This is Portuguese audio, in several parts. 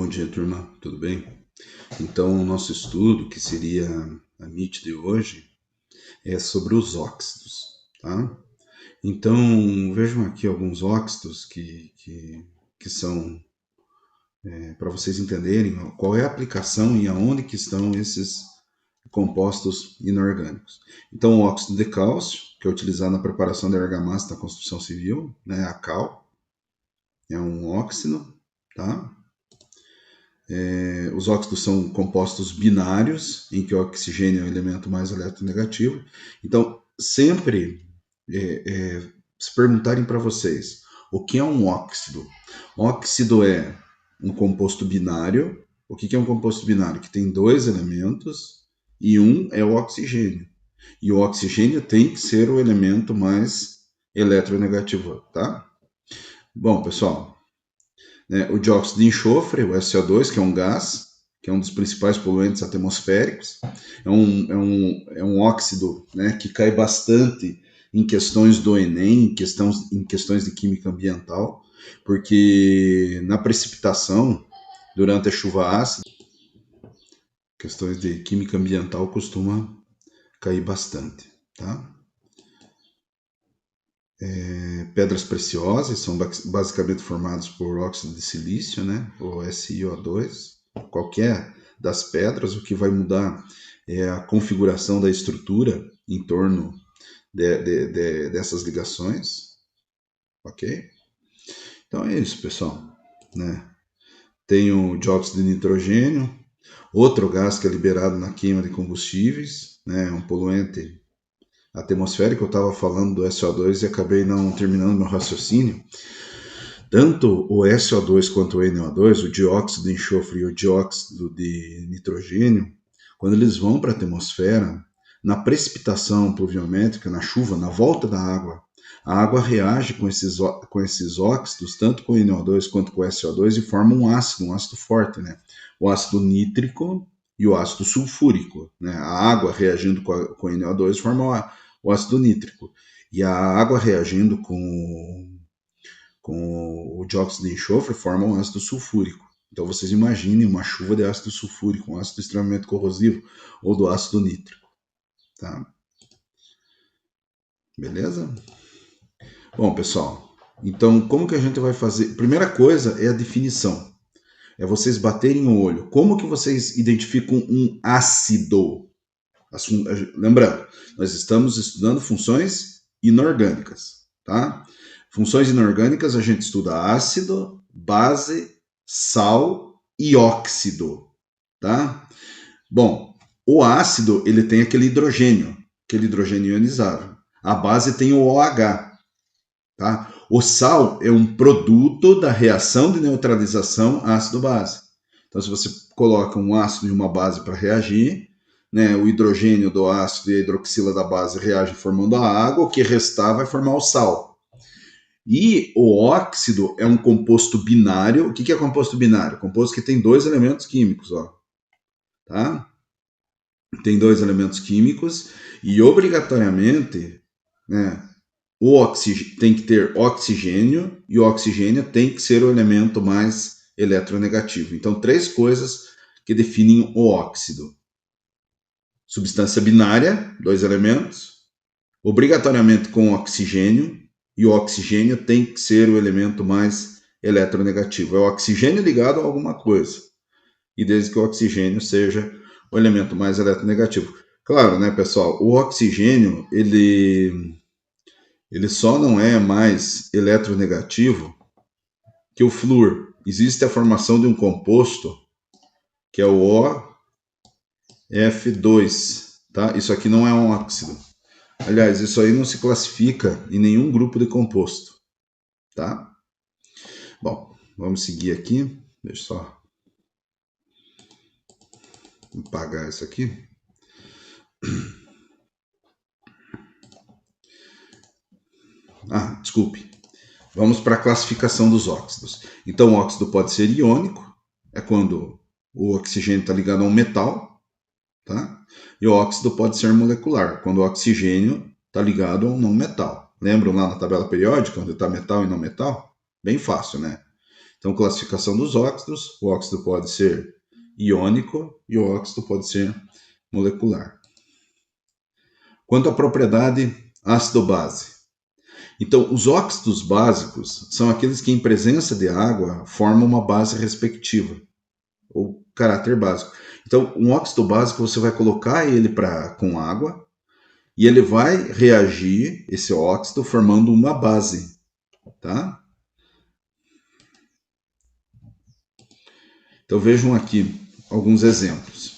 Bom dia, turma. Tudo bem? Então, o nosso estudo, que seria a MIT de hoje, é sobre os óxidos, tá? Então, vejam aqui alguns óxidos que são, para vocês entenderem qual é a aplicação e aonde que estão esses compostos inorgânicos. Então, o óxido de cálcio, que é utilizado na preparação da argamassa da construção civil, né? A cal, é um óxido, tá? Os óxidos são compostos binários, em que o oxigênio é o elemento mais eletronegativo. Então, sempre se perguntarem para vocês o que é um óxido. Óxido é um composto binário. O que é um composto binário? Que tem dois elementos e um é o oxigênio. E o oxigênio tem que ser o elemento mais eletronegativo, tá? Bom, pessoal, né, o dióxido de enxofre, o SO2, que é um gás, que é um dos principais poluentes atmosféricos, é um óxido, né, que cai bastante em questões do Enem, em questões de química ambiental, porque na precipitação, durante a chuva ácida, questões de química ambiental costuma cair bastante, tá? Pedras preciosas são basicamente formadas por óxido de silício, né, ou SiO2. Qualquer das pedras, o que vai mudar é a configuração da estrutura em torno dessas ligações, ok? Então é isso, pessoal, né? Tem o dióxido de nitrogênio, outro gás que é liberado na queima de combustíveis, né, um poluente atmosférico. Eu estava falando do SO2 e acabei não terminando meu raciocínio. Tanto o SO2 quanto o NO2, o dióxido de enxofre e o dióxido de nitrogênio, quando eles vão para a atmosfera, na precipitação pluviométrica, na chuva, na volta da água, a água reage com esses óxidos, tanto com o NO2 quanto com o SO2, e forma um ácido forte, né? O ácido nítrico e o ácido sulfúrico, né? A água reagindo com o NO2 forma o ácido nítrico, e a água reagindo com o dióxido de enxofre forma um ácido sulfúrico. Então vocês imaginem uma chuva de ácido sulfúrico, um ácido extremamente corrosivo, ou do ácido nítrico. Tá? Beleza? Bom, pessoal, então como que a gente vai fazer? Primeira coisa é a definição. É vocês baterem o olho. Como que vocês identificam um ácido? Lembrando, nós estamos estudando funções inorgânicas, tá? Funções inorgânicas a gente estuda ácido, base, sal e óxido, tá? Bom, o ácido ele tem aquele hidrogênio ionizado. A base tem o OH, tá? O sal é um produto da reação de neutralização ácido-base. Então, se você coloca um ácido e uma base para reagir, né, o hidrogênio do ácido e a hidroxila da base reagem formando a água, o que restar vai formar o sal. E o óxido é um composto binário. O que é composto binário? Composto que tem dois elementos químicos, ó. Tá? Tem dois elementos químicos e obrigatoriamente, né, tem que ter oxigênio e o oxigênio tem que ser o elemento mais eletronegativo. Então, três coisas que definem o óxido: substância binária, dois elementos, obrigatoriamente com oxigênio, e o oxigênio tem que ser o elemento mais eletronegativo. É o oxigênio ligado a alguma coisa, e desde que o oxigênio seja o elemento mais eletronegativo. Claro, né, pessoal, o oxigênio, ele só não é mais eletronegativo que o flúor. Existe a formação de um composto que é o OF2, tá? Isso aqui não é um óxido. Aliás, isso aí não se classifica em nenhum grupo de composto, tá? Bom, vamos seguir aqui. Deixa eu só apagar isso aqui. Desculpe. Vamos para a classificação dos óxidos. Então, o óxido pode ser iônico, é quando o oxigênio está ligado a um metal, tá? E o óxido pode ser molecular, quando o oxigênio está ligado a um não metal. Lembram lá na tabela periódica, onde está metal e não metal? Bem fácil, né? Então, classificação dos óxidos: o óxido pode ser iônico e o óxido pode ser molecular. Quanto à propriedade ácido-base. Então, os óxidos básicos são aqueles que, em presença de água, formam uma base respectiva, ou caráter básico. Então, um óxido básico, você vai colocar ele com água, e ele vai reagir, esse óxido, formando uma base, tá? Então, vejam aqui alguns exemplos.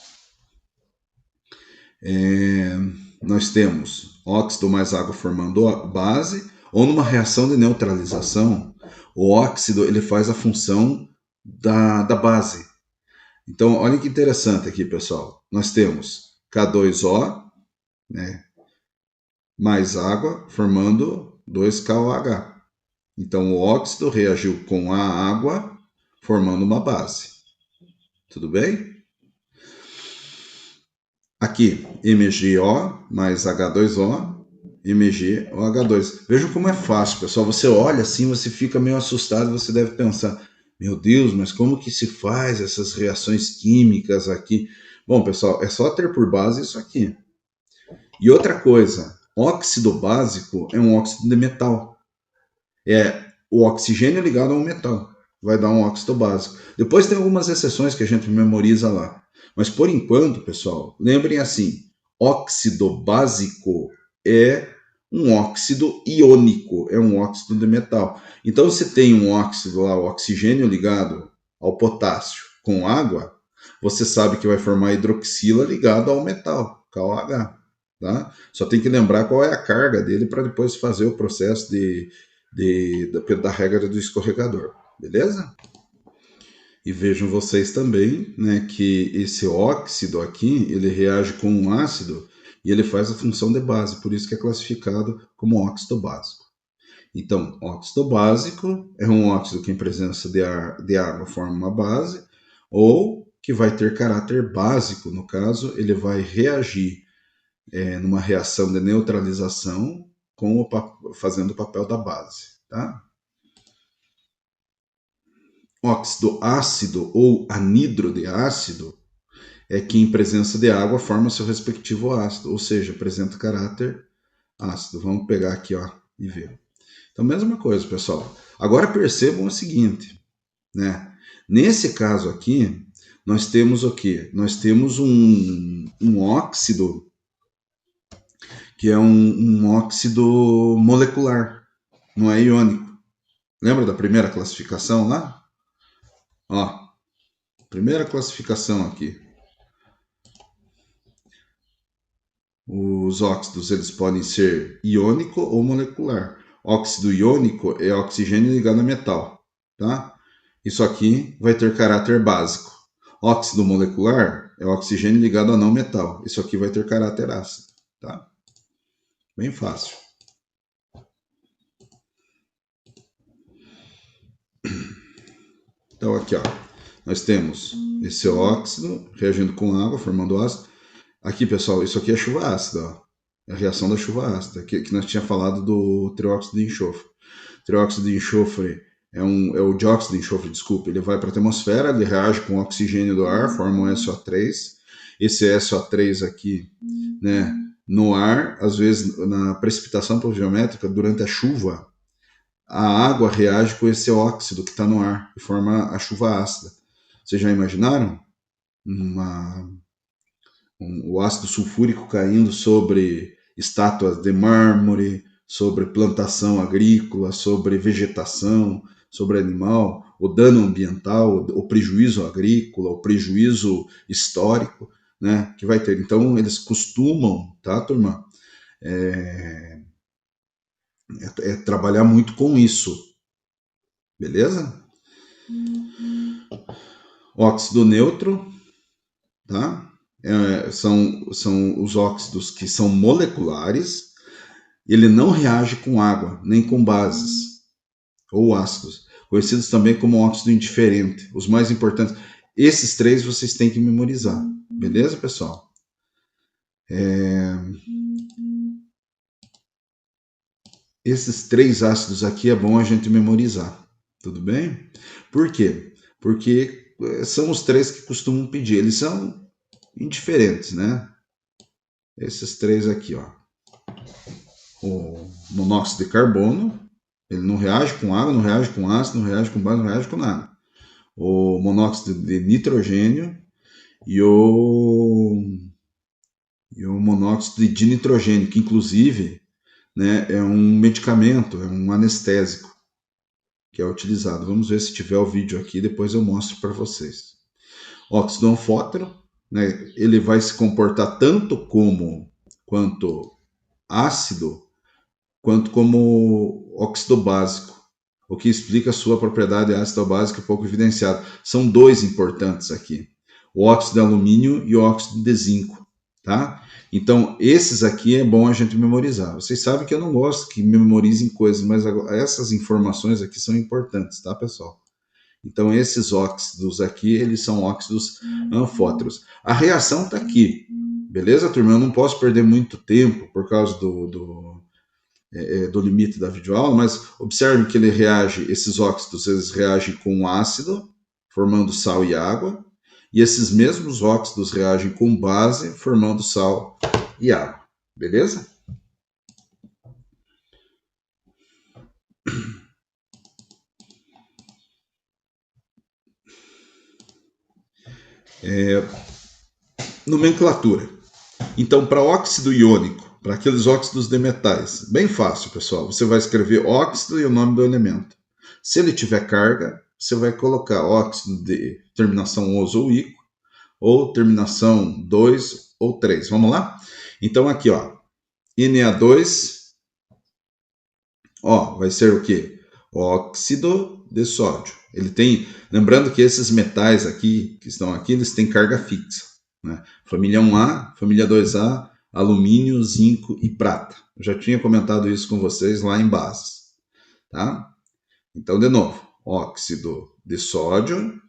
Nós temos óxido mais água formando base, ou numa reação de neutralização, o óxido ele faz a função da base. Então, olha que interessante aqui, pessoal. Nós temos K2O, né, mais água, formando 2KOH. Então, o óxido reagiu com a água, formando uma base. Tudo bem? Aqui, MgO mais H2O, MgOH2. Vejam como é fácil, pessoal. Você olha assim, você fica meio assustado, você deve pensar, meu Deus, mas como que se faz essas reações químicas aqui? Bom, pessoal, é só ter por base isso aqui. E outra coisa, óxido básico é um óxido de metal. É o oxigênio ligado a um metal. Vai dar um óxido básico. Depois tem algumas exceções que a gente memoriza lá. Mas por enquanto, pessoal, lembrem assim: óxido básico é um óxido iônico, é um óxido de metal. Então, se tem um óxido lá, o oxigênio ligado ao potássio com água, você sabe que vai formar hidroxila ligado ao metal, KOH. Tá? Só tem que lembrar qual é a carga dele para depois fazer o processo da regra do escorregador, beleza? E vejam vocês também, né, que esse óxido aqui, ele reage com um ácido e ele faz a função de base, por isso que é classificado como óxido básico. Então, óxido básico é um óxido que em presença de água forma uma base, ou que vai ter caráter básico, no caso, ele vai reagir numa reação de neutralização fazendo o papel da base, tá? Óxido ácido ou anidro de ácido é que em presença de água forma seu respectivo ácido, ou seja, apresenta caráter ácido. Vamos pegar aqui, ó, e ver. Então, mesma coisa, pessoal. Agora percebam o seguinte, né? Nesse caso aqui, nós temos o quê? Nós temos um óxido que é um óxido molecular, não é iônico. Lembra da primeira classificação lá? Ó, primeira classificação aqui. Os óxidos eles podem ser iônico ou molecular. Óxido iônico é oxigênio ligado a metal, tá? Isso aqui vai ter caráter básico. Óxido molecular é oxigênio ligado a não metal. Isso aqui vai ter caráter ácido, tá? Bem fácil. Então aqui, ó, nós temos esse óxido reagindo com água, formando ácido. Aqui, pessoal, isso aqui é chuva ácida, ó. É a reação da chuva ácida, que nós tínhamos falado do trióxido de enxofre. O trióxido de enxofre é o dióxido de enxofre, desculpa, ele vai para a atmosfera, ele reage com o oxigênio do ar, forma um SO3. Esse SO3 aqui, né, no ar, às vezes na precipitação pluviométrica, durante a chuva, a água reage com esse óxido que está no ar e forma a chuva ácida. Vocês já imaginaram o ácido sulfúrico caindo sobre estátuas de mármore, sobre plantação agrícola, sobre vegetação, sobre animal, o dano ambiental, o prejuízo agrícola, o prejuízo histórico, né, que vai ter. Então, eles costumam, tá, turma, trabalhar muito com isso, beleza? Óxido neutro, tá? São os óxidos que são moleculares, ele não reage com água, nem com bases ou ácidos, conhecidos também como óxido indiferente. Os mais importantes, esses três vocês têm que memorizar, beleza, pessoal? Esses três ácidos aqui é bom a gente memorizar, tudo bem? Por quê? Porque são os três que costumam pedir. Eles são indiferentes, né? Esses três aqui, ó. O monóxido de carbono, ele não reage com água, não reage com ácido, não reage com base, não reage com nada. O monóxido de nitrogênio e o monóxido de nitrogênio, que inclusive, né, é um medicamento, é um anestésico que é utilizado. Vamos ver se tiver o vídeo aqui, depois eu mostro para vocês. Óxido anfótero, né, ele vai se comportar tanto quanto ácido, quanto como óxido básico, o que explica a sua propriedade ácido básica pouco evidenciada. São dois importantes aqui, o óxido de alumínio e o óxido de zinco, tá? Então, esses aqui é bom a gente memorizar. Vocês sabem que eu não gosto que memorizem coisas, mas essas informações aqui são importantes, tá, pessoal? Então, esses óxidos aqui, eles são óxidos anfóteros. A reação está aqui, beleza, turma? Eu não posso perder muito tempo por causa do limite da videoaula, mas observe que ele reage, esses óxidos, eles reagem com ácido, formando sal e água, e esses mesmos óxidos reagem com base, formando sal e água, beleza? Nomenclatura. Então, para óxido iônico, para aqueles óxidos de metais, bem fácil, pessoal. Você vai escrever óxido e o nome do elemento. Se ele tiver carga, você vai colocar óxido de terminação oso ou ico, ou terminação 2 ou 3. Vamos lá? Então, aqui, ó, Na2, ó, vai ser o quê? Óxido de sódio. Ele tem, lembrando que esses metais aqui, que estão aqui, eles têm carga fixa, né? Família 1A, família 2A, alumínio, zinco e prata. Eu já tinha comentado isso com vocês lá em bases, tá? Então, de novo, óxido de sódio,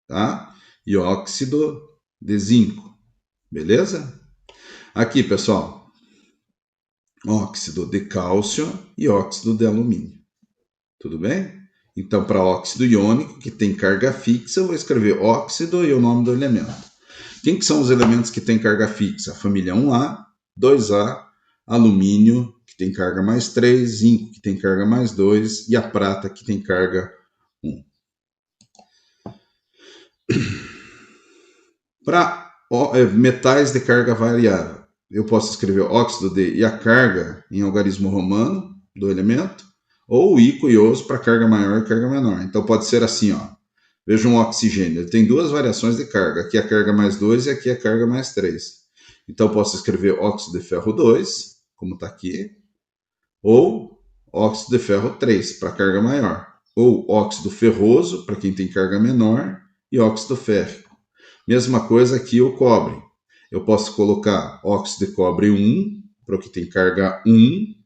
tá? E óxido de zinco, beleza? Aqui, pessoal, óxido de cálcio e óxido de alumínio. Tudo bem? Então, para óxido iônico, que tem carga fixa, eu vou escrever óxido e o nome do elemento. Quem que são os elementos que têm carga fixa? Família 1A, 2A, alumínio, que tem carga mais 3, zinco, que tem carga mais 2, e a prata, que tem carga 1. Para metais de carga variável, eu posso escrever óxido de e a carga em algarismo romano do elemento, ou ico e os para carga maior e carga menor. Então pode ser assim, ó. Veja um oxigênio, ele tem duas variações de carga. Aqui a carga mais 2 e aqui a carga mais 3. Então posso escrever óxido de ferro 2, como está aqui, ou óxido de ferro 3 para carga maior, ou óxido ferroso para quem tem carga menor e óxido férrico. Mesma coisa aqui o cobre. Eu posso colocar óxido de cobre 1 para o que tem carga 1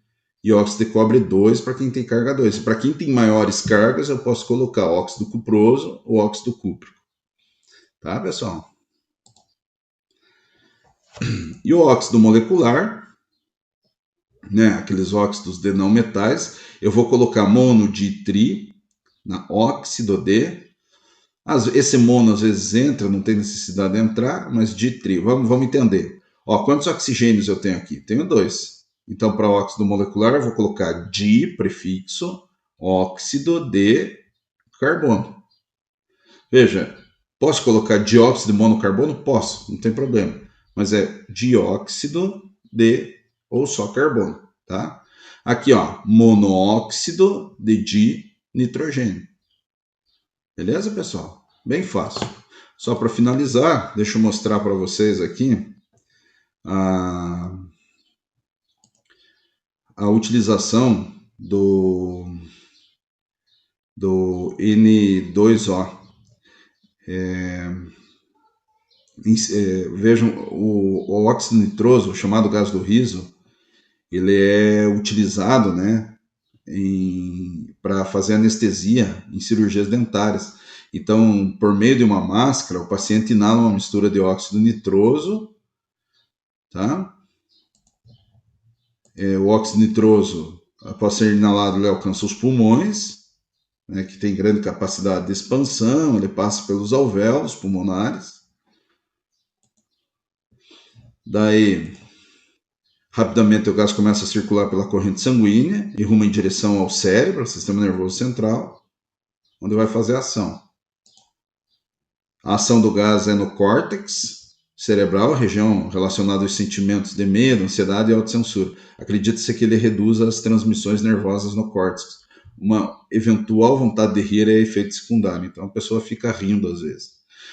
e óxido de cobre 2 para quem tem carga 2. Para quem tem maiores cargas, eu posso colocar óxido cuproso ou óxido cúprico. Tá, pessoal? E o óxido molecular, né, aqueles óxidos de não metais, eu vou colocar mono de tri, na óxido de. Esse mono às vezes entra, não tem necessidade de entrar, mas de tri. Vamos entender. Ó, quantos oxigênios eu tenho aqui? Tenho 2. Então, para óxido molecular, eu vou colocar di, prefixo, óxido de carbono. Veja, posso colocar dióxido de monocarbono? Posso, não tem problema. Mas é dióxido de ou só carbono, tá? Aqui, ó, monóxido de nitrogênio. Beleza, pessoal? Bem fácil. Só para finalizar, deixa eu mostrar para vocês aqui a utilização do N2O. Vejam, o óxido nitroso, o chamado gás do riso, ele é utilizado, né, para fazer anestesia em cirurgias dentárias. Então, por meio de uma máscara, o paciente inala uma mistura de óxido nitroso, tá? O óxido nitroso, após ser inalado, ele alcança os pulmões, né, que tem grande capacidade de expansão, ele passa pelos alvéolos pulmonares. Daí, rapidamente o gás começa a circular pela corrente sanguínea e ruma em direção ao cérebro, ao sistema nervoso central, onde vai fazer a ação. A ação do gás é no córtex cerebral, região relacionada aos sentimentos de medo, ansiedade e autocensura. Acredita-se que ele reduz as transmissões nervosas no córtex. Uma eventual vontade de rir é efeito secundário, então a pessoa fica rindo às vezes.